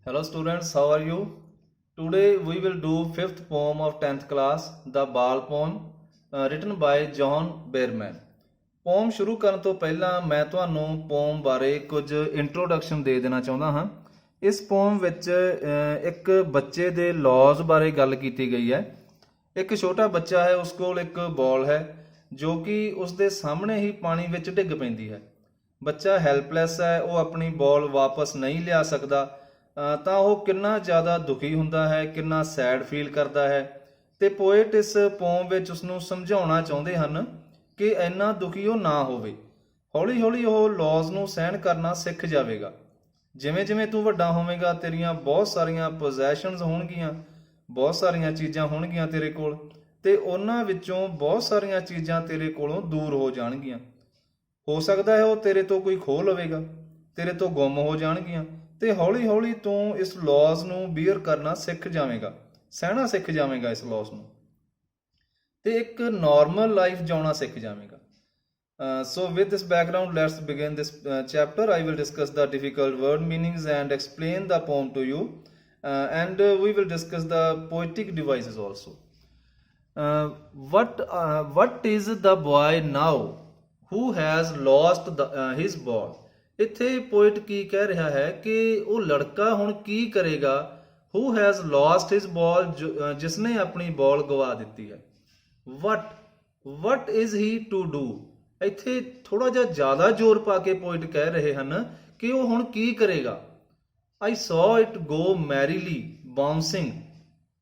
Hello students, how are you? Today we will do fifth poem of 10th class, The Ball Poem, written by John Behrman. ਪੋਮ ਸ਼ੁਰੂ ਕਰਨ ਤੋਂ ਪਹਿਲਾਂ ਮੈਂ ਤੁਹਾਨੂੰ ਪੋਮ ਬਾਰੇ ਕੁਝ ਇੰਟਰੋਡਕਸ਼ਨ ਦੇ ਦੇਣਾ ਚਾਹੁੰਦਾ ਹਾਂ। ਇਸ ਪੋਮ ਵਿੱਚ ਇੱਕ ਬੱਚੇ ਦੇ ਲੌਜ਼ ਬਾਰੇ ਗੱਲ ਕੀਤੀ ਗਈ ਹੈ। ਇੱਕ ਛੋਟਾ ਬੱਚਾ ਹੈ, ਉਸ ਕੋਲ ਇੱਕ ਬਾਲ ਹੈ ਜੋ ਕਿ ਉਸ ਦੇ ਸਾਹਮਣੇ ਹੀ ਪਾਣੀ ਵਿੱਚ ਡਿੱਗ ਪੈਂਦੀ ਹੈ। ਬੱਚਾ ਹੈਲਪਲੈਸ ਹੈ, ਉਹ ਆਪਣੀ ਬਾਲ ਵਾਪਸ ਨਹੀਂ ਲਿਆ ਸਕਦਾ। ਤਾਂ ਉਹ ਕਿੰਨਾ ਜ਼ਿਆਦਾ ਦੁਖੀ ਹੁੰਦਾ ਹੈ, ਕਿੰਨਾ ਸੈਡ ਫੀਲ ਕਰਦਾ ਹੈ। ਤੇ ਪੋਇਟ ਇਸ ਪੋਮ ਵਿੱਚ ਉਸਨੂੰ ਸਮਝਾਉਣਾ ਚਾਹੁੰਦੇ ਹਨ ਕਿ ਇੰਨਾ ਦੁਖੀ ਉਹ ਨਾ ਹੋਵੇ। ਹੌਲੀ ਹੌਲੀ ਉਹ ਲੌਜ਼ ਨੂੰ ਸਹਿਣ ਕਰਨਾ ਸਿੱਖ ਜਾਵੇਗਾ। ਜਿਵੇਂ ਜਿਵੇਂ ਤੂੰ ਵੱਡਾ ਹੋਵੇਗਾ, ਤੇਰੀਆਂ ਬਹੁਤ ਸਾਰੀਆਂ ਪੋਜੈਸ਼ਨਸ ਹੋਣਗੀਆਂ, ਬਹੁਤ ਸਾਰੀਆਂ ਚੀਜ਼ਾਂ ਹੋਣਗੀਆਂ ਤੇਰੇ ਕੋਲ, ਤੇ ਉਹਨਾਂ ਵਿੱਚੋਂ ਬਹੁਤ ਸਾਰੀਆਂ ਚੀਜ਼ਾਂ ਤੇਰੇ ਕੋਲੋਂ ਦੂਰ ਹੋ ਜਾਣਗੀਆਂ। ਹੋ ਸਕਦਾ ਹੈ ਉਹ ਤੇਰੇ ਤੋਂ ਕੋਈ ਖੋਹ ਲਵੇਗਾ, ਤੇਰੇ ਤੋਂ ਗੁੰਮ ਹੋ ਜਾਣਗੀਆਂ, ਤੇ ਹੌਲੀ ਹੌਲੀ ਤੂੰ ਇਸ ਲੌਜ਼ ਨੂੰ ਬੀਅਰ ਕਰਨਾ ਸਿੱਖ ਜਾਵੇਂਗਾ, ਸਹਿਣਾ ਸਿੱਖ ਜਾਵੇਂਗਾ ਇਸ ਲੌਜ਼ ਨੂੰ, ਤੇ ਇੱਕ ਨਾਰਮਲ ਲਾਈਫ ਜਿਉਣਾ ਸਿੱਖ ਜਾਵੇਂਗਾ। So with this background, let's begin this chapter. I will discuss the difficult word meanings and explain the poem to you, and we will discuss the poetic devices also. What is the boy now who has lost his ball? ਇੱਥੇ poet ਕੀ ਕਹਿ ਰਿਹਾ ਹੈ ਕਿ ਉਹ ਲੜਕਾ ਹੁਣ ਕੀ ਕਰੇਗਾ। who has lost his ball, ਜਿਸਨੇ ਆਪਣੀ ਬਾਲ ਗਵਾ ਦਿੱਤੀ ਹੈ। what is he to do? ਇੱਥੇ ਥੋੜਾ ਜਿਹਾ ਜ਼ਿਆਦਾ ਜ਼ੋਰ ਪਾ ਕੇ ਪੋਇਟ ਕਹਿ ਰਹੇ ਹਨ ਕਿ ਉਹ ਹੁਣ ਕੀ ਕਰੇਗਾ। I saw it go merrily bouncing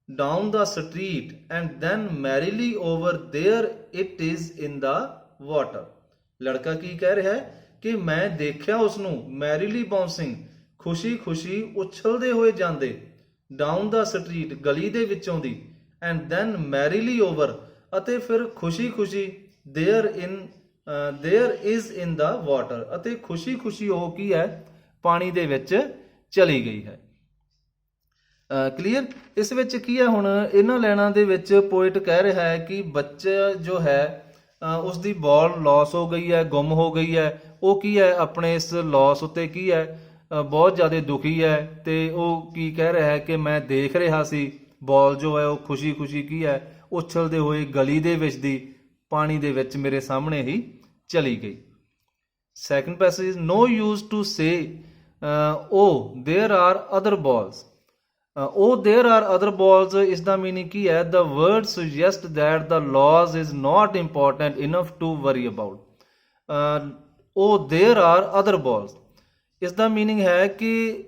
down the street and then merrily over there it is in the water. ਲੜਕਾ ਕੀ ਕਹਿ ਰਿਹਾ ਹੈ ਕਿ ਮੈਂ ਦੇਖਿਆ ਉਸਨੂੰ ਮੈਰੀਲੀ ਬਾਉਂਸਿੰਗ, ਖੁਸ਼ੀ ਖੁਸ਼ੀ ਉਛਲਦੇ ਹੋਏ ਜਾਂਦੇ, ਡਾਊਨ ਦਾ ਸਟਰੀਟ, ਗਲੀ ਦੇ ਵਿੱਚੋਂ ਦੀ, ਐਂਡ ਦੈਨ ਮੈਰੀਲੀ ਓਵਰ, ਅਤੇ ਫਿਰ ਖੁਸ਼ੀ ਖੁਸ਼ੀ there is in the water, ਅਤੇ ਖੁਸ਼ੀ ਖੁਸ਼ੀ ਉਹ ਕੀ ਹੈ, ਪਾਣੀ ਦੇ ਵਿੱਚ ਚਲੀ ਗਈ ਹੈ। ਕਲੀਅਰ। ਇਸ ਵਿੱਚ ਕੀ ਹੈ, ਹੁਣ ਇਹਨਾਂ ਲਾਈਨਾਂ ਦੇ ਵਿੱਚ ਪੋਇਟ ਕਹਿ ਰਿਹਾ ਹੈ ਕਿ ਬੱਚਾ ਜੋ ਹੈ ਉਸ ਦੀ ਬਾਲ ਲਾਸ ਹੋ ਗਈ ਹੈ, ਗੁੰਮ ਹੋ ਗਈ ਹੈ। ਉਹ ਕੀ ਹੈ, ਆਪਣੇ ਇਸ ਲਾਸ ਉੱਤੇ ਕੀ ਹੈ, ਬਹੁਤ ਜ਼ਿਆਦਾ ਦੁਖੀ ਹੈ, ਤੇ ਉਹ ਕੀ ਕਹਿ ਰਿਹਾ ਹੈ ਕਿ ਮੈਂ ਦੇਖ ਰਿਹਾ ਸੀ ਬਾਲ ਜੋ ਹੈ ਉਹ ਖੁਸ਼ੀ ਖੁਸ਼ੀ ਕੀ ਹੈ, ਉਛਲਦੇ ਹੋਏ ਗਲੀ ਦੇ ਵਿੱਚ ਦੀ ਪਾਣੀ ਦੇ ਵਿੱਚ ਮੇਰੇ ਸਾਹਮਣੇ ਹੀ ਚਲੀ ਗਈ। Second passage, no use to say oh there are other balls. ਉਹ ਦੇਅਰ ਆਰ ਅਦਰ ਬਾਲਸ, ਇਸ ਦਾ ਮੀਨਿੰਗ ਕੀ ਹੈ, the word suggest that the laws is not important enough to worry about. ਉਹ ਦੇਅਰ ਆਰ ਅਦਰ ਬਾਲਸ, ਇਸ ਦਾ meaning ਹੈ ਕਿ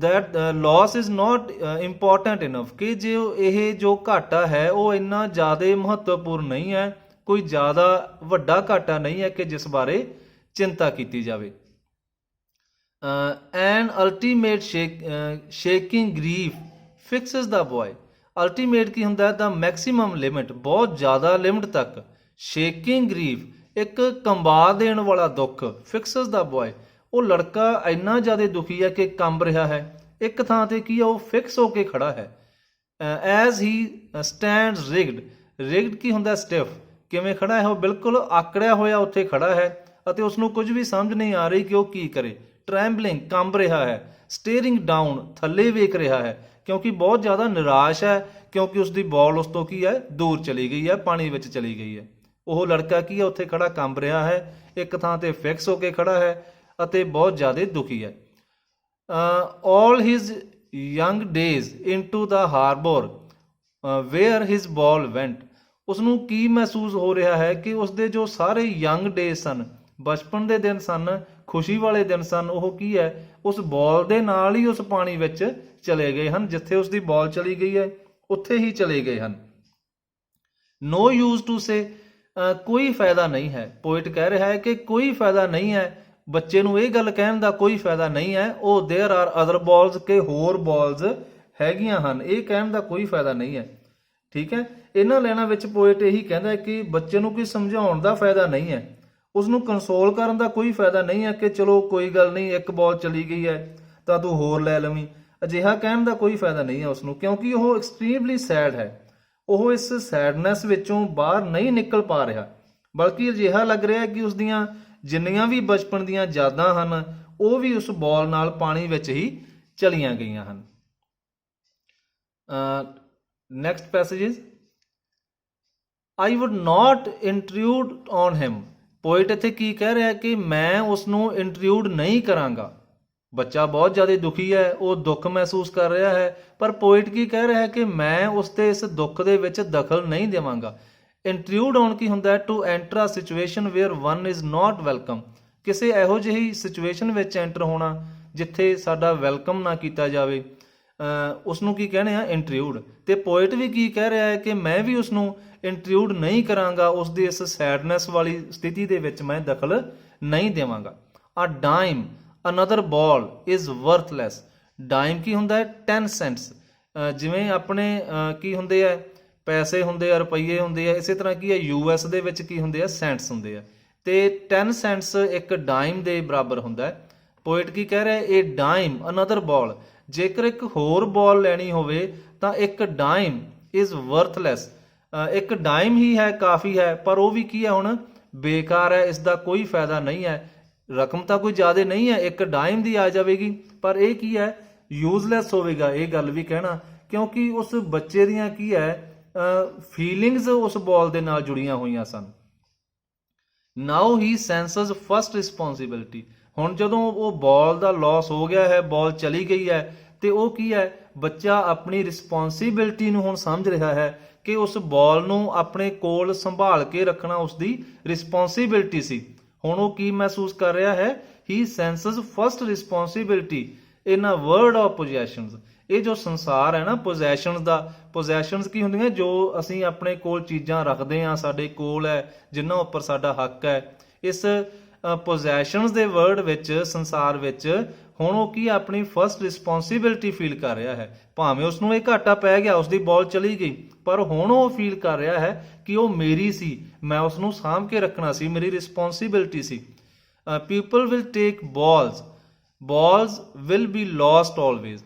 that loss is not important enough, ਕਿ ਜੇ ਇਹ ਜੋ ਘਾਟਾ ਹੈ ਉਹ ਇੰਨਾ ਜ਼ਿਆਦਾ ਮਹੱਤਵਪੂਰਨ ਨਹੀਂ ਹੈ, ਕੋਈ ਜ਼ਿਆਦਾ ਵੱਡਾ ਘਾਟਾ ਨਹੀਂ ਹੈ ਕਿ ਜਿਸ ਬਾਰੇ ਚਿੰਤਾ ਕੀਤੀ ਜਾਵੇ। ਐਨ ਅਲਟੀਮੇਟ ਸ਼ੇਕਿੰਗ ਗਰੀਫ ਫਿਕਸਸ ਦਾ ਬॉय। ਅਲਟੀਮੇਟ ਕੀ ਹੁੰਦਾ, ਦਾ ਮੈਕਸੀਮਮ ਲਿਮਿਟ, ਬਹੁਤ ਜ਼ਿਆਦਾ ਲਿਮਿਟ ਤੱਕ। ਸ਼ੇਕਿੰਗ ਗਰੀਫ, ਇੱਕ ਕੰਬਾ ਦੇਣ ਵਾਲਾ ਦੁੱਖ। ਫਿਕਸਸ ਦਾ ਬॉय, ਉਹ ਲੜਕਾ ਇੰਨਾ ਜ਼ਿਆਦਾ ਦੁਖੀ ਹੈ ਕਿ ਕੰਬ ਰਿਹਾ ਹੈ, ਇੱਕ ਥਾਂ ਤੇ ਕੀ ਹੈ, ਉਹ ਫਿਕਸ ਹੋ ਕੇ ਖੜਾ ਹੈ। ਐਜ਼ ਹੀ ਸਟੈਂਡਸ ਰਿਗਡ, ਰਿਗਡ ਕੀ ਹੁੰਦਾ, ਸਟਿਫ, ਕਿਵੇਂ ਖੜਾ ਹੈ, ਉਹ ਬਿਲਕੁਲ ਆਕੜਿਆ ਹੋਇਆ ਉੱਥੇ ਖੜਾ ਹੈ, ਅਤੇ ਉਸਨੂੰ ਕੁਝ ਵੀ ਸਮਝ ਨਹੀਂ ਆ ਰਹੀ ਕਿ ਉਹ ਕੀ ਕਰੇ। ਟਰੈਂਬਲਿੰਗ, ਕੰਬ ਰਿਹਾ ਹੈ। ਸਟੇਰਿੰਗ ਡਾਊਨ, ਥੱਲੇ ਵੇਖ ਰਿਹਾ ਹੈ, ਕਿਉਂਕਿ ਬਹੁਤ ਜ਼ਿਆਦਾ ਨਿਰਾਸ਼ ਹੈ, ਕਿਉਂਕਿ ਉਸਦੀ ਬਾਲ ਉਸ ਤੋਂ ਕੀ ਹੈ, ਦੂਰ ਚਲੀ ਗਈ ਹੈ, ਪਾਣੀ ਵਿੱਚ ਚਲੀ ਗਈ ਹੈ। ਉਹ ਲੜਕਾ ਕੀ ਹੈ, ਉੱਥੇ ਖੜਾ ਕੰਬ ਰਿਹਾ ਹੈ, ਇੱਕ ਥਾਂ ਤੇ ਫਿਕਸ ਹੋ ਕੇ ਖੜਾ ਹੈ, ਅਤੇ ਬਹੁਤ ਜ਼ਿਆਦਾ ਦੁਖੀ ਹੈ। All his young days into the harbour where his ball went. ਉਸਨੂੰ ਕੀ ਮਹਿਸੂਸ ਹੋ ਰਿਹਾ ਹੈ ਕਿ ਉਸਦੇ ਜੋ ਸਾਰੇ ਯੰਗ ਡੇਜ਼ ਸਨ, ਬਚਪਨ ਦੇ ਦਿਨ ਸਨ, ਖੁਸ਼ੀ ਵਾਲੇ ਦਿਨ ਸਨ, ਉਹ ਕੀ ਹੈ, ਉਸ ਬਾਲ ਦੇ ਨਾਲ ਹੀ ਉਸ ਪਾਣੀ ਵਿੱਚ ਚਲੇ ਗਏ ਹਨ। ਜਿੱਥੇ ਉਸਦੀ ਬਾਲ ਚਲੀ ਗਈ ਹੈ ਉੱਥੇ ਹੀ ਚਲੇ ਗਏ ਹਨ। ਨੋ ਯੂਜ਼ ਟੂ ਸੇ, ਕੋਈ ਫਾਇਦਾ ਨਹੀਂ ਹੈ। ਪੋਇਟ ਕਹਿ ਰਿਹਾ ਹੈ ਕਿ ਕੋਈ ਫਾਇਦਾ ਨਹੀਂ ਹੈ, ਬੱਚੇ ਨੂੰ ਇਹ ਗੱਲ ਕਹਿਣ ਦਾ ਕੋਈ ਫਾਇਦਾ ਨਹੀਂ ਹੈ। ਉਹ ਦੇਅਰ ਆਰ ਅਦਰ ਬਾਲਸ, ਕਿ ਹੋਰ ਬਾਲਸ ਹੈਗੀਆਂ ਹਨ, ਇਹ ਕਹਿਣ ਦਾ ਕੋਈ ਫਾਇਦਾ ਨਹੀਂ ਹੈ। ਠੀਕ ਹੈ। ਇਹਨਾਂ ਲਾਈਨਾਂ ਵਿੱਚ ਪੋਇਟ ਇਹੀ ਕਹਿੰਦਾ ਹੈ ਕਿ ਬੱਚੇ ਨੂੰ ਕੋਈ ਸਮਝਾਉਣ ਦਾ ਫਾਇਦਾ ਨਹੀਂ ਹੈ, ਉਸਨੂੰ ਕੰਸੋਲ ਕਰਨ ਦਾ ਕੋਈ ਫਾਇਦਾ ਨਹੀਂ ਹੈ ਕਿ ਚਲੋ ਕੋਈ ਗੱਲ ਨਹੀਂ, ਇੱਕ ਬਾਲ ਚਲੀ ਗਈ ਹੈ ਤਾਂ ਤੂੰ ਹੋਰ ਲੈ ਲਵੀਂ। ਅਜਿਹਾ ਕਹਿਣ ਦਾ ਕੋਈ ਫਾਇਦਾ ਨਹੀਂ ਹੈ ਉਸਨੂੰ, ਕਿਉਂਕਿ ਉਹ ਐਕਸਟ੍ਰੀਮਲੀ ਸੈਡ ਹੈ। ਉਹ ਇਸ ਸੈਡਨੈਸ ਵਿੱਚੋਂ ਬਾਹਰ ਨਹੀਂ ਨਿਕਲ ਪਾ ਰਿਹਾ, ਬਲਕਿ ਅਜਿਹਾ ਲੱਗ ਰਿਹਾ ਕਿ ਉਸਦੀਆਂ ਜਿੰਨੀਆਂ ਵੀ ਬਚਪਨ ਦੀਆਂ ਯਾਦਾਂ ਹਨ ਉਹ ਵੀ ਉਸ ਬਾਲ ਨਾਲ ਪਾਣੀ ਵਿੱਚ ਹੀ ਚਲੀਆਂ ਗਈਆਂ ਹਨ। Next passage is I would not intrude on him। Poet ਇੱਥੇ ਕੀ ਕਹਿ ਰਿਹਾ ਕਿ ਮੈਂ ਉਸ ਨੂੰ ਇੰਟਰੂਡ ਨਹੀਂ ਕਰਾਂਗਾ। ਬੱਚਾ ਬਹੁਤ ਜ਼ਿਆਦਾ ਦੁਖੀ ਹੈ, ਉਹ ਦੁੱਖ ਮਹਿਸੂਸ ਕਰ ਰਿਹਾ ਹੈ, ਪਰ ਪੋਇਟ ਕੀ ਕਹਿ ਰਿਹਾ ਹੈ ਕਿ ਮੈਂ ਉਸ ਦੇ ਇਸ ਦੁੱਖ ਦੇ ਵਿੱਚ ਦਖਲ ਨਹੀਂ ਦੇਵਾਂਗਾ। ਇੰਟਰੂਡ ਆਨ ਕੀ ਹੁੰਦਾ ਹੈ? To enter a situation where one is not welcome. ਕਿਸੇ ਇਹੋ ਜਿਹੀ ਸਿਚੁਏਸ਼ਨ ਵਿੱਚ ਐਂਟਰ ਹੋਣਾ ਜਿੱਥੇ ਸਾਡਾ ਵੈਲਕਮ ਨਾ ਕੀਤਾ ਜਾਵੇ, ਉਸ ਨੂੰ ਕੀ ਕਹਿੰਦੇ ਆ? ਇੰਟਰੂਡ। ਤੇ ਪੋਇਟ ਵੀ ਕੀ ਕਹਿ ਰਿਹਾ ਹੈ ਕਿ ਮੈਂ ਵੀ ਉਸ ਨੂੰ ਇੰਟਰੂਡ ਨਹੀਂ ਕਰਾਂਗਾ, ਉਸ ਦੀ ਇਸ ਸੈਡਨੈਸ ਵਾਲੀ ਸਥਿਤੀ ਦੇ ਵਿੱਚ ਮੈਂ ਦਖਲ ਨਹੀਂ ਦੇਵਾਂਗਾ। ਅ ਡਾਈਮ ਅਨਦਰ ਬਾਲ ਇਜ਼ ਵਰਥਲੈਸ। ਡਾਈਮ ਕੀ ਹੁੰਦਾ ਹੈ? 10 ਸੈਂਟਸ। ਜਿਵੇਂ ਆਪਣੇ ਕੀ ਹੁੰਦੇ ਆ? ਪੈਸੇ ਹੁੰਦੇ ਆ, ਰੁਪਈਏ ਹੁੰਦੇ ਆ, ਇਸੇ ਤਰ੍ਹਾਂ ਕੀ ਹੈ US ਦੇ ਵਿੱਚ ਕੀ ਹੁੰਦੇ ਆ? ਸੈਂਟਸ ਹੁੰਦੇ ਆ। ਤੇ 10 ਸੈਂਟਸ ਇੱਕ ਡਾਈਮ ਦੇ ਬਰਾਬਰ ਹੁੰਦਾ ਹੈ। ਪੋਇਟ ਕੀ ਕਹਿ ਰਿਹਾ? ਇਹ ਡਾਈਮ ਅਨਦਰ ਬਾਲ, ਜੇਕਰ ਇੱਕ ਹੋਰ ਬਾਲ ਲੈਣੀ ਹੋਵੇ ਤਾਂ ਇੱਕ ਡਾਈਮ ਇਜ਼ ਵਰਥਲੈਸ। ਇੱਕ ਡਾਈਮ ਹੀ ਹੈ, ਕਾਫੀ ਹੈ, ਪਰ ਉਹ ਵੀ ਕੀ ਹੈ ਹੁਣ? ਬੇਕਾਰ ਹੈ, ਇਸ ਦਾ ਕੋਈ ਫਾਇਦਾ ਨਹੀਂ ਹੈ। ਰਕਮ ਤਾਂ ਕੋਈ ਜ਼ਿਆਦਾ ਨਹੀਂ ਹੈ, ਇੱਕ ਡਾਈਮ ਦੀ ਆ ਜਾਵੇਗੀ, ਪਰ ਇਹ ਕੀ ਹੈ? ਯੂਜ਼ਲੈਸ ਹੋਵੇਗਾ। ਇਹ ਗੱਲ ਵੀ ਕਹਿਣਾ, ਕਿਉਂਕਿ ਉਸ ਬੱਚੇ ਦੀਆਂ ਕੀ ਹੈ ਫੀਲਿੰਗਸ ਉਸ ਬਾਲ ਦੇ ਨਾਲ ਜੁੜੀਆਂ ਹੋਈਆਂ ਸਨ। ਨਾਓ ਹੀ ਸੈਂਸਸ ਫਸਟ ਰਿਸਪੌਂਸਿਬਿਲਿਟੀ। ਹੁਣ ਜਦੋਂ ਉਹ ਬਾਲ ਦਾ ਲਾਸ ਹੋ ਗਿਆ ਹੈ, ਬਾਲ ਚਲੀ ਗਈ ਹੈ, ਤੇ ਉਹ ਕੀ ਹੈ? ਬੱਚਾ ਆਪਣੀ ਰਿਸਪੌਂਸਿਬਿਲਿਟੀ ਨੂੰ ਹੁਣ ਸਮਝ ਰਿਹਾ ਹੈ ਕਿ ਉਸ ਬਾਲ ਨੂੰ ਆਪਣੇ ਕੋਲ ਸੰਭਾਲ ਕੇ ਰੱਖਣਾ ਉਸਦੀ ਰਿਸਪੌਂਸਿਬਿਲਿਟੀ ਸੀ। ਹੁਣ ਉਹ ਕੀ ਮਹਿਸੂਸ ਕਰ ਰਿਹਾ ਹੈ? He senses first responsibility in a world of possessions. ਇਹ ਜੋ ਸੰਸਾਰ ਹੈ ਨਾ ਪੋਜੈਸ਼ਨਸ ਦਾ, ਪੋਜੈਸ਼ਨਸ ਕੀ ਹੁੰਦੀਆਂ? ਜੋ ਅਸੀਂ ਆਪਣੇ ਕੋਲ ਚੀਜ਼ਾਂ ਰੱਖਦੇ ਹਾਂ, ਸਾਡੇ ਕੋਲ ਹੈ, ਜਿਨ੍ਹਾਂ ਉੱਪਰ ਸਾਡਾ ਹੱਕ ਹੈ। ਇਸ ਪੋਜੈਸ਼ਨਸ ਦੇ ਵਰਡ ਵਿੱਚ, ਸੰਸਾਰ ਵਿੱਚ ਹੁਣ ਉਹ ਕੀ ਆਪਣੀ ਫਸਟ ਰਿਸਪੌਂਸਿਬਿਲਿਟੀ ਫੀਲ ਕਰ ਰਿਹਾ ਹੈ। ਭਾਵੇਂ ਉਸਨੂੰ ਇਹ ਘਾਟਾ ਪੈ ਗਿਆ, ਉਸਦੀ ਬਾਲ ਚਲੀ ਗਈ, ਪਰ ਹੁਣ ਉਹ ਫੀਲ ਕਰ ਰਿਹਾ ਹੈ ਕਿ ਉਹ ਮੇਰੀ ਸੀ, ਮੈਂ ਉਸ ਨੂੰ ਸਾਂਭ ਕੇ ਰੱਖਣਾ ਸੀ, ਮੇਰੀ responsibility C. People will take balls, balls will be lost always.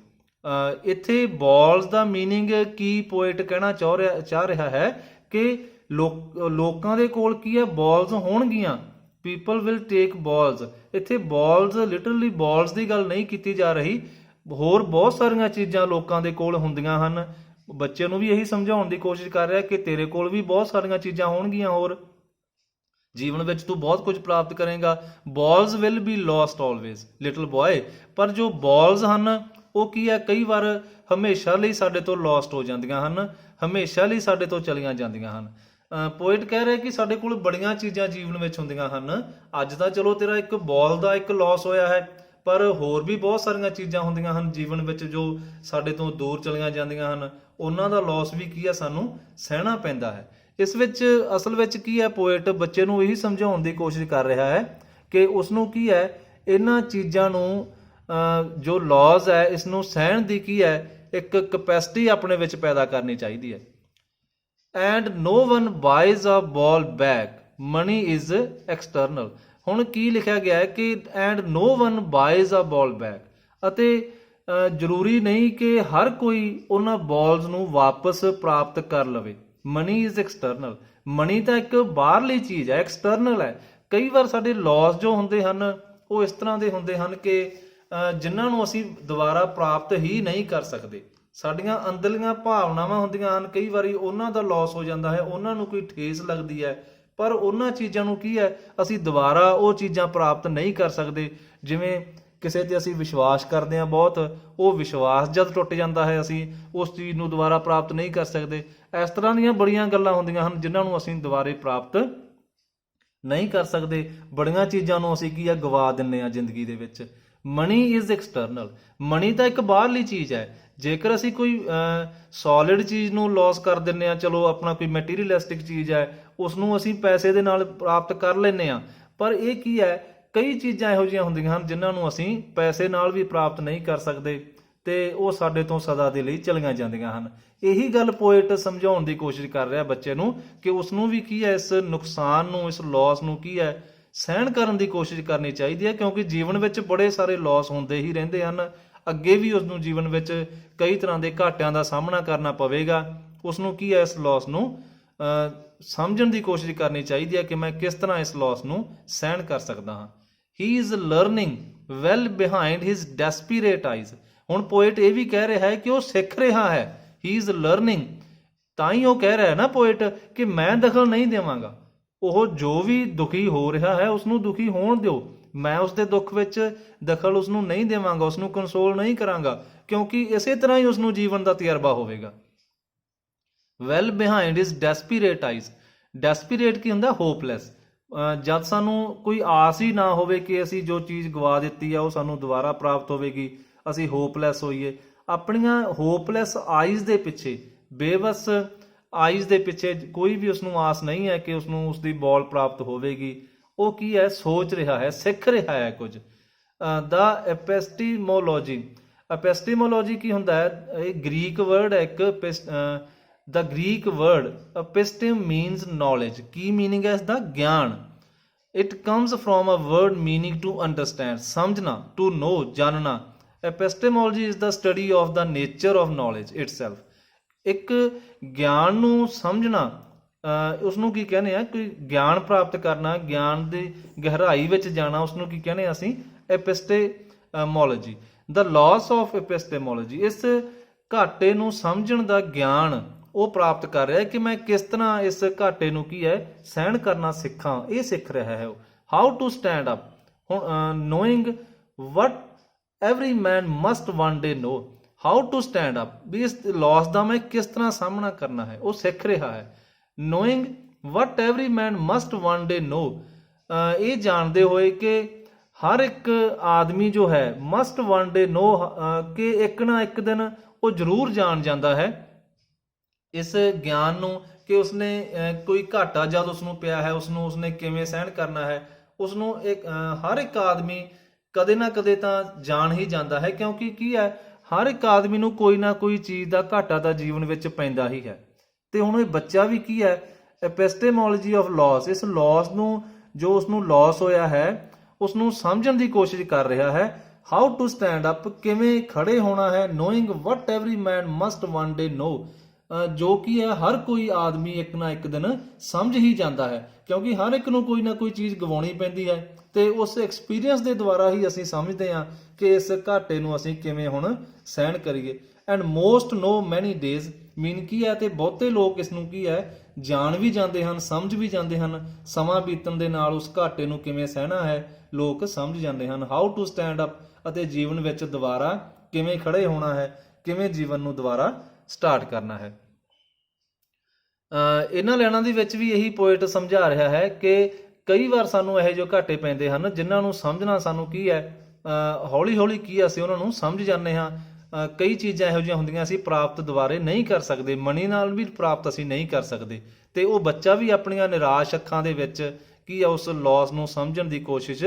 ਇੱਥੇ ਬਾਲਸ ਦਾ ਮੀਨਿੰਗ ਕੀ ਪੋਇਟ ਕਹਿਣਾ ਚਾਹ ਰਿਹਾ ਹੈ ਕਿ ਲੋਕਾਂ ਦੇ ਕੋਲ ਕੀ ਹੈ? ਬਾਲਸ ਹੋਣਗੀਆਂ। ਪੀਪਲ ਵਿਲ ਟੇਕ ਬਾਲਸ, ਇੱਥੇ ਬਾਲਸ ਲਿਟਰਲੀ ਬਾਲਸ ਦੀ ਗੱਲ ਨਹੀਂ ਕੀਤੀ ਜਾ ਰਹੀ, ਹੋਰ ਬਹੁਤ ਸਾਰੀਆਂ ਚੀਜ਼ਾਂ ਲੋਕਾਂ ਦੇ ਕੋਲ ਹੁੰਦੀਆਂ ਹਨ। ਬੱਚੇ ਨੂੰ ਵੀ ਇਹੀ ਸਮਝਾਉਣ ਦੀ ਕੋਸ਼ਿਸ਼ ਕਰ ਰਿਹਾ ਕਿ ਤੇਰੇ ਕੋਲ ਵੀ ਬਹੁਤ ਸਾਰੀਆਂ ਚੀਜ਼ਾਂ ਹੋਣਗੀਆਂ, ਹੋਰ ਜੀਵਨ ਵਿੱਚ ਤੂੰ ਬਹੁਤ ਕੁਝ ਪ੍ਰਾਪਤ ਕਰੇਗਾ। Balls will be lost always little boy. ਪਰ ਜੋ ਬਾਲਸ ਹਨ ਉਹ ਕੀ ਹੈ? ਕਈ ਵਾਰ ਹਮੇਸ਼ਾ ਲਈ ਸਾਡੇ ਤੋਂ ਲੋਸਟ ਹੋ ਜਾਂਦੀਆਂ ਹਨ, ਹਮੇਸ਼ਾ ਲਈ ਸਾਡੇ ਤੋਂ ਚਲੀਆਂ ਜਾਂਦੀਆਂ ਹਨ। ਪੋਇਟ ਕਹਿ ਰਿਹਾ ਕਿ ਸਾਡੇ ਕੋਲ ਬੜੀਆਂ ਚੀਜ਼ਾਂ ਜੀਵਨ ਵਿੱਚ ਹੁੰਦੀਆਂ ਹਨ। ਅੱਜ ਤਾਂ ਚਲੋ ਤੇਰਾ ਇੱਕ ਬਾਲ ਦਾ ਇੱਕ ਲਾਸ ਹੋਇਆ ਹੈ, ਪਰ ਹੋਰ ਵੀ ਬਹੁਤ ਸਾਰੀਆਂ ਚੀਜ਼ਾਂ ਹੁੰਦੀਆਂ ਹਨ ਜੀਵਨ ਵਿੱਚ ਜੋ ਸਾਡੇ ਤੋਂ ਦੂਰ ਚਲੀਆਂ ਜਾਂਦੀਆਂ ਹਨ। ਉਹਨਾਂ ਦਾ ਲਾਸ ਵੀ ਕੀ ਹੈ? ਸਾਨੂੰ ਸਹਿਣਾ ਪੈਂਦਾ ਹੈ। ਇਸ ਵਿੱਚ ਅਸਲ ਵਿੱਚ ਕੀ ਹੈ? ਪੋਇਟ ਬੱਚੇ ਨੂੰ ਇਹੀ ਸਮਝਾਉਣ ਦੀ ਕੋਸ਼ਿਸ਼ ਕਰ ਰਿਹਾ ਹੈ ਕਿ ਉਸ ਨੂੰ ਕੀ ਹੈ? ਇਹਨਾਂ ਚੀਜ਼ਾਂ ਨੂੰ ਜੋ ਲਾਜ਼ ਹੈ, ਇਸ ਨੂੰ ਸਹਿਣ ਦੀ ਕੀ ਹੈ? ਇੱਕ ਕਪੈਸਿਟੀ ਆਪਣੇ ਵਿੱਚ ਪੈਦਾ ਕਰਨੀ ਚਾਹੀਦੀ ਹੈ। And no one buys a ball back, money is external. ਹੁਣ ਕੀ ਲਿਖਿਆ ਗਿਆ ਹੈ ਕਿ and no one buys a ball back, ਅਤੇ ਜ਼ਰੂਰੀ ਨਹੀਂ ਕਿ ਹਰ ਕੋਈ ਉਹਨਾਂ ਬਾਲਸ ਨੂੰ ਵਾਪਸ ਪ੍ਰਾਪਤ ਕਰ ਲਵੇ। ਮਨੀ ਇਜ਼ ਐਕਸਟਰਨਲ, ਮਨੀ ਤਾਂ ਇੱਕ ਬਾਹਰਲੀ ਚੀਜ਼ ਹੈ, ਐਕਸਟਰਨਲ ਹੈ। ਕਈ ਵਾਰ ਸਾਡੇ ਲਾਸ ਜੋ ਹੁੰਦੇ ਹਨ ਉਹ ਇਸ ਤਰ੍ਹਾਂ ਦੇ ਹੁੰਦੇ ਹਨ ਕਿ ਜਿਨ੍ਹਾਂ ਨੂੰ ਅਸੀਂ ਦੁਬਾਰਾ ਪ੍ਰਾਪਤ ਹੀ ਨਹੀਂ ਕਰ ਸਕਦੇ। ਸਾਡੀਆਂ ਅੰਦਰਲੀਆਂ ਭਾਵਨਾਵਾਂ ਹੁੰਦੀਆਂ ਹਨ, ਕਈ ਵਾਰੀ ਉਹਨਾਂ ਦਾ ਲਾਸ ਹੋ ਜਾਂਦਾ ਹੈ, ਉਹਨਾਂ ਨੂੰ ਕੋਈ ਠੇਸ ਲੱਗਦੀ ਹੈ, ਪਰ ਉਹਨਾਂ ਚੀਜ਼ਾਂ ਨੂੰ ਕੀ ਹੈ? ਅਸੀਂ ਦੁਬਾਰਾ ਉਹ ਚੀਜ਼ਾਂ ਪ੍ਰਾਪਤ ਨਹੀਂ ਕਰ ਸਕਦੇ। ਜਿਵੇਂ ਕਿਸੇ ਤੇ ਅਸੀਂ ਵਿਸ਼ਵਾਸ ਕਰਦੇ ਹਾਂ ਬਹੁਤ, ਉਹ ਵਿਸ਼ਵਾਸ ਜਦ ਟੁੱਟ ਜਾਂਦਾ ਹੈ ਅਸੀਂ ਉਸ ਚੀਜ਼ ਨੂੰ ਦੁਬਾਰਾ ਪ੍ਰਾਪਤ ਨਹੀਂ ਕਰ ਸਕਦੇ। ਇਸ ਤਰ੍ਹਾਂ ਦੀਆਂ ਬੜੀਆਂ ਗੱਲਾਂ ਹੁੰਦੀਆਂ ਹਨ ਜਿਨ੍ਹਾਂ ਨੂੰ ਅਸੀਂ ਦੁਬਾਰੇ ਪ੍ਰਾਪਤ ਨਹੀਂ ਕਰ ਸਕਦੇ। ਬੜੀਆਂ ਚੀਜ਼ਾਂ ਨੂੰ ਅਸੀਂ ਕੀ ਆ ਗਵਾ ਦਿੰਦੇ ਹਾਂ ਜ਼ਿੰਦਗੀ ਦੇ ਵਿੱਚ। ਮਨੀ ਇਜ਼ ਐਕਸਟਰਨਲ, ਮਨੀ ਤਾਂ ਇੱਕ ਬਾਹਰਲੀ ਚੀਜ਼ ਹੈ। ਜੇਕਰ ਅਸੀਂ ਕੋਈ ਸੋਲਿਡ ਚੀਜ਼ ਨੂੰ ਲੋਸ ਕਰ ਦਿੰਦੇ ਹਾਂ, ਚਲੋ ਆਪਣਾ ਕੋਈ ਮਟੀਰੀਅਲਿਸਟਿਕ ਚੀਜ਼ ਹੈ, ਉਸ ਨੂੰ ਅਸੀਂ ਪੈਸੇ ਦੇ ਨਾਲ ਪ੍ਰਾਪਤ ਕਰ ਲੈਂਦੇ ਹਾਂ, ਪਰ ਇਹ ਕੀ ਹੈ? ਕਈ ਚੀਜ਼ਾਂ ਇਹੋ ਜਿਹੀਆਂ ਹੁੰਦੀਆਂ ਹਨ ਜਿਨ੍ਹਾਂ ਨੂੰ ਅਸੀਂ ਪੈਸੇ ਨਾਲ ਵੀ ਪ੍ਰਾਪਤ ਨਹੀਂ ਕਰ ਸਕਦੇ ਤੇ ਉਹ ਸਾਡੇ ਤੋਂ ਸਦਾ ਦੇ ਲਈ ਚਲੀਆਂ ਜਾਂਦੀਆਂ ਹਨ। ਇਹੀ ਗੱਲ ਪੋਇਟ ਸਮਝਾਉਣ ਦੀ ਕੋਸ਼ਿਸ਼ ਕਰ ਰਿਹਾ ਬੱਚੇ ਨੂੰ ਕਿ ਉਸ ਨੂੰ ਵੀ ਕੀ ਹੈ? ਇਸ ਨੁਕਸਾਨ ਨੂੰ, ਇਸ ਲਾਸ ਨੂੰ ਕੀ ਹੈ? ਸਹਿਣ ਕਰਨ ਦੀ ਕੋਸ਼ਿਸ਼ ਕਰਨੀ ਚਾਹੀਦੀ ਹੈ, ਕਿਉਂਕਿ ਜੀਵਨ ਵਿੱਚ ਬੜੇ ਸਾਰੇ ਲਾਸ ਹੁੰਦੇ ਹੀ ਰਹਿੰਦੇ ਹਨ। ਅੱਗੇ ਵੀ ਉਸ ਨੂੰ ਜੀਵਨ ਵਿੱਚ ਕਈ ਤਰ੍ਹਾਂ ਦੇ ਘਾਟਿਆਂ ਦਾ ਸਾਹਮਣਾ ਕਰਨਾ ਪਵੇਗਾ। ਉਸ ਨੂੰ ਕੀ ਹੈ? ਇਸ ਲਾਸ ਨੂੰ ਸਮਝਣ ਦੀ ਕੋਸ਼ਿਸ਼ ਕਰਨੀ ਚਾਹੀਦੀ ਹੈ ਕਿ ਮੈਂ ਕਿਸ ਤਰ੍ਹਾਂ ਇਸ ਲਾਸ ਨੂੰ ਸਹਿਣ ਕਰ ਸਕਦਾ ਹਾਂ। he is learning well behind his desperate eyes। ਹੁਣ ਪੋਇਟ ਇਹ ਵੀ ਕਹਿ ਰਿਹਾ ਹੈ ਕਿ ਉਹ ਸਿੱਖ ਰਿਹਾ ਹੈ, he is learning, ਤਾਂ ਹੀ ਉਹ ਕਹਿ ਰਿਹਾ ਹੈ ਨਾ ਪੋਇਟ ਕਿ ਮੈਂ ਦਖਲ ਨਹੀਂ ਦੇਵਾਂਗਾ। ਉਹ ਜੋ ਵੀ ਦੁਖੀ ਹੋ ਰਿਹਾ ਹੈ ਉਸਨੂੰ ਦੁਖੀ ਹੋਣ ਦਿਓ, ਮੈਂ ਉਸਦੇ ਦੁੱਖ ਵਿੱਚ ਦਖਲ ਉਸਨੂੰ ਨਹੀਂ ਦੇਵਾਂਗਾ, ਉਸਨੂੰ ਕੰਸੋਲ ਨਹੀਂ ਕਰਾਂਗਾ, ਕਿਉਂਕਿ ਇਸੇ ਤਰ੍ਹਾਂ ਹੀ ਉਸਨੂੰ ਜੀਵਨ ਦਾ ਤਜਰਬਾ ਹੋਵੇਗਾ। Well behind is desperate eyes. Desperate ਕੀ ਹੁੰਦਾ? ਹੋਪਲੈਸ। ਜਦ ਸਾਨੂੰ ਕੋਈ ਆਸ ਹੀ ਨਾ ਹੋਵੇ ਕਿ ਅਸੀਂ ਜੋ ਚੀਜ਼ ਗਵਾ ਦਿੱਤੀ ਆ ਉਹ ਸਾਨੂੰ ਦੁਬਾਰਾ ਪ੍ਰਾਪਤ ਹੋਵੇਗੀ, ਅਸੀਂ ਹੋਪਲੈਸ ਹੋਈਏ। ਆਪਣੀਆਂ ਹੋਪਲੈਸ ਆਈਜ਼ ਦੇ ਪਿੱਛੇ, ਬੇਬਸ ਆਈਜ਼ ਦੇ ਪਿੱਛੇ ਕੋਈ ਵੀ ਉਸਨੂੰ ਆਸ ਨਹੀਂ ਹੈ ਕਿ ਉਸਨੂੰ ਉਸਦੀ ਬੋਲ ਪ੍ਰਾਪਤ ਹੋਵੇਗੀ। ਉਹ ਕੀ ਹੈ? ਸੋਚ ਰਿਹਾ ਹੈ, ਸਿੱਖ ਰਿਹਾ ਹੈ ਕੁਝ। ਦਾ ਐਪੈਸਟੀਮੋਲੋਜੀ। ਐਪੈਸਟੀਮੋਲੋਜੀ ਕੀ ਹੁੰਦਾ ਹੈ? ਇਹ ਗ੍ਰੀਕ ਵਰਡ ਹੈ ਇੱਕ। The Greek word episteme means knowledge. ਕੀ ਮੀਨਿੰਗ ਹੈ ਇਸਦਾ? ਗਿਆਨ। It comes from a word meaning to understand, ਸਮਝਣਾ, ਟੂ ਨੋ, ਜਾਣਨਾ। Epistemology is the study of the nature of knowledge itself. ਇੱਕ ਗਿਆਨ ਨੂੰ ਸਮਝਣਾ, ਉਸਨੂੰ ਕੀ ਕਹਿੰਦੇ ਆ? ਕੋਈ ਗਿਆਨ ਪ੍ਰਾਪਤ ਕਰਨਾ, ਗਿਆਨ ਦੀ ਗਹਿਰਾਈ ਵਿੱਚ ਜਾਣਾ, ਉਸਨੂੰ ਕੀ ਕਹਿੰਦੇ ਅਸੀਂ? ਐਪਿਸਟੇਮੋਲੋਜੀ। ਦਾ ਲਾਸ ਆਫ ਐਪਿਸਟੇਮੋਲੋਜੀ। ਇਸ ਘਾਟੇ ਨੂੰ ਸਮਝਣ ਦਾ ਗਿਆਨ ਉਹ ਪ੍ਰਾਪਤ ਕਰ ਰਿਹਾ ਹੈ ਕਿ ਮੈਂ ਕਿਸ ਤਰ੍ਹਾਂ ਇਸ ਘਾਟੇ ਨੂੰ ਕੀ ਹੈ ਸਹਿਣ ਕਰਨਾ ਸਿੱਖਾਂ, ਇਹ ਸਿੱਖ ਰਿਹਾ ਹੈ ਉਹ। How to stand up. ਹੁਣ knowing what every man must one day know. How to stand up, ਵੀ ਇਸ ਲਾਸ ਦਾ ਮੈਂ ਕਿਸ ਤਰ੍ਹਾਂ ਸਾਹਮਣਾ ਕਰਨਾ ਹੈ, ਉਹ ਸਿੱਖ ਰਿਹਾ ਹੈ। Knowing what every man must one day ਨੋ, ਇਹ ਜਾਣਦੇ ਹੋਏ ਕਿ ਹਰ ਇੱਕ ਆਦਮੀ ਜੋ ਹੈ ਮਸਟ ਵਨ ਡੇ ਨੋ, ਕਿ ਇੱਕ ਨਾ ਇੱਕ ਦਿਨ ਉਹ ਜ਼ਰੂਰ ਜਾਣ ਜਾਂਦਾ ਹੈ ਇਸ ਗਿਆਨ ਨੂੰ ਕਿ ਉਸਨੇ ਕੋਈ ਘਾਟਾ ਜਦ ਉਸਨੂੰ ਪਿਆ ਹੈ ਉਸਨੂੰ ਉਸਨੇ ਕਿਵੇਂ ਸਹਿਣ ਕਰਨਾ ਹੈ। ਉਸਨੂੰ ਹਰ ਇੱਕ ਆਦਮੀ ਕਦੇ ਨਾ ਕਦੇ ਤਾਂ ਜਾਣ ਹੀ ਜਾਂਦਾ ਹੈ, ਕਿਉਂਕਿ ਕੀ ਹੈ, ਹਰ ਇੱਕ ਆਦਮੀ ਨੂੰ ਕੋਈ ਨਾ ਕੋਈ ਚੀਜ਼ ਦਾ ਘਾਟਾ ਤਾਂ ਜੀਵਨ ਵਿੱਚ ਪੈਂਦਾ ਹੀ ਹੈ। ਤੇ ਹੁਣ ਇਹ ਬੱਚਾ ਵੀ ਕੀ ਹੈ? ਐਪਿਸਟੇਮੋਲੋਜੀ ਆਫ ਲਾਸ, ਇਸ ਲਾਸ ਨੂੰ, ਜੋ ਉਸਨੂੰ ਲਾਸ ਹੋਇਆ ਹੈ ਉਸਨੂੰ ਸਮਝਣ ਦੀ ਕੋਸ਼ਿਸ਼ ਕਰ ਰਿਹਾ ਹੈ। ਹਾਊ ਟੂ ਸਟੈਂਡ ਅਪ, ਕਿਵੇਂ ਖੜੇ ਹੋਣਾ ਹੈ। Knowing what every man must one day ਨੋ, ਜੋ ਕੀ ਹੈ ਹਰ ਕੋਈ ਆਦਮੀ ਇੱਕ ਨਾ ਇੱਕ ਦਿਨ ਸਮਝ ਹੀ ਜਾਂਦਾ ਹੈ, ਕਿਉਂਕਿ ਹਰ ਇੱਕ ਨੂੰ ਕੋਈ ਨਾ ਕੋਈ ਚੀਜ਼ ਗਵਾਉਣੀ ਪੈਂਦੀ ਹੈ ਤੇ ਉਸ ਐਕਸਪੀਰੀਅੰਸ ਦੇ ਦੁਆਰਾ ਹੀ ਅਸੀਂ ਸਮਝਦੇ ਹਾਂ ਕਿ ਇਸ ਘਾਟੇ ਨੂੰ ਅਸੀਂ ਕਿਵੇਂ ਹੁਣ ਸਹਿਣ ਕਰੀਏ। ਐਂਡ ਮੋਸਟ ਨੋ ਮੈਨੀ ਡੇਜ਼, ਮੀਨ ਕੀ ਹੈ, ਤੇ ਬਹੁਤੇ ਲੋਕ ਇਸ ਨੂੰ ਕੀ ਹੈ ਜਾਣ ਵੀ ਜਾਂਦੇ ਹਨ, ਸਮਝ ਵੀ ਜਾਂਦੇ ਹਨ। ਸਮਾਂ ਬੀਤਣ ਦੇ ਨਾਲ ਉਸ ਘਾਟੇ ਨੂੰ ਕਿਵੇਂ ਸਹਿਣਾ ਹੈ ਲੋਕ ਸਮਝ ਜਾਂਦੇ ਹਨ। ਹਾਊ ਟੂ ਸਟੈਂਡ ਅਪ, ਅਤੇ ਜੀਵਨ ਵਿੱਚ ਦੁਬਾਰਾ ਕਿਵੇਂ ਖੜੇ ਹੋਣਾ ਹੈ, ਕਿਵੇਂ ਜੀਵਨ ਨੂੰ ਦੁਬਾਰਾ ਸਟਾਰਟ ਕਰਨਾ ਹੈ। ਇਹਨਾਂ ਲਾਈਨਾਂ ਦੇ ਵਿੱਚ ਵੀ ਇਹੀ ਪੋਇਟ ਸਮਝਾ ਰਿਹਾ ਹੈ ਕਿ ਕਈ ਵਾਰ ਸਾਨੂੰ ਇਹੋ ਜਿਹੇ ਘਾਟੇ ਪੈਂਦੇ ਹਨ ਜਿਨ੍ਹਾਂ ਨੂੰ ਸਮਝਣਾ ਸਾਨੂੰ ਕੀ ਹੈ ਹੌਲੀ ਹੌਲੀ ਕੀ ਅਸੀਂ ਉਹਨਾਂ ਨੂੰ ਸਮਝ ਜਾਂਦੇ ਹਾਂ। ਕਈ ਚੀਜ਼ਾਂ ਇਹੋ ਜਿਹੀਆਂ ਹੁੰਦੀਆਂ ਅਸੀਂ ਪ੍ਰਾਪਤ ਦੁਬਾਰੇ ਨਹੀਂ ਕਰ ਸਕਦੇ, ਮਨੀ ਨਾਲ ਵੀ ਪ੍ਰਾਪਤ ਅਸੀਂ ਨਹੀਂ ਕਰ ਸਕਦੇ। ਤੇ ਉਹ ਬੱਚਾ ਵੀ ਆਪਣੀਆਂ ਨਿਰਾਸ਼ ਅੱਖਾਂ ਦੇ ਵਿੱਚ ਕੀ ਆ ਉਸ ਲਾਸ ਨੂੰ ਸਮਝਣ ਦੀ ਕੋਸ਼ਿਸ਼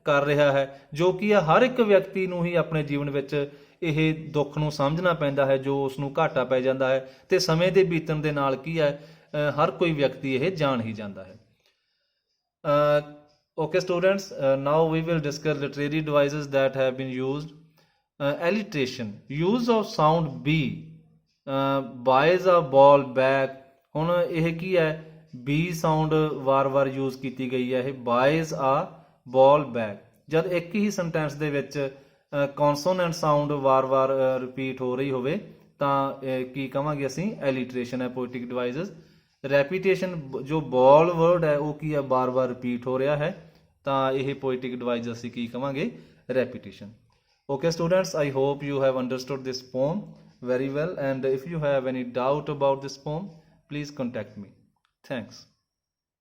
ਕਰ ਰਿਹਾ ਹੈ, ਜੋ ਕਿ ਆ ਹਰ ਇੱਕ ਵਿਅਕਤੀ ਨੂੰ ਹੀ ਆਪਣੇ ਜੀਵਨ ਵਿੱਚ ਇਹ ਦੁੱਖ ਨੂੰ ਸਮਝਣਾ ਪੈਂਦਾ ਹੈ ਜੋ ਉਸ ਨੂੰ ਘਾਟਾ ਪੈ ਜਾਂਦਾ ਹੈ। ਤੇ ਸਮੇਂ ਦੇ ਬੀਤਣ ਦੇ ਨਾਲ ਕੀ ਹੈ ਹਰ ਕੋਈ ਵਿਅਕਤੀ ਇਹ ਜਾਣ ਹੀ ਜਾਂਦਾ ਹੈ। Okay students, now we will discuss literary devices that have been used. Alliteration, use of sound B, buys a ball back। ਹੁਣ ਇਹ ਕੀ ਹੈ, B ਸਾਊਂਡ ਵਾਰ-ਵਾਰ ਯੂਜ਼ ਕੀਤੀ ਗਈ ਹੈ। ਇਹ buys a ball back, ਜਦ ਇੱਕ ਹੀ ਸੈਂਟੈਂਸ ਦੇ ਵਿੱਚ ਕੌਨਸੋਨੈਂਟ ਸਾਊਂਡ ਵਾਰ-ਵਾਰ ਰਿਪੀਟ ਹੋ ਰਹੀ ਹੋਵੇ ਤਾਂ ਕੀ ਕਹਾਂਗੇ ਅਸੀਂ? ਐਲੀਟਰੇਸ਼ਨ ਹੈ ਪੋਇਟਿਕ ਡਿਵਾਈਸਿਸ। ਰੈਪੀਟੇਸ਼ਨ, ਜੋ ਬॉल ਵਰਡ ਹੈ ਉਹ ਕੀ ਹੈ ਬਾਰ-ਬਾਰ ਰਿਪੀਟ ਹੋ ਰਿਹਾ ਹੈ ਤਾਂ ਇਹ ਪੋਇਟਿਕ ਡਿਵਾਈਸ ਅਸੀਂ ਕੀ ਕਹਾਂਗੇ? Repetition. Okay students, I hope you have understood this poem very well, and if you have any doubt about this poem, please contact me. Thanks.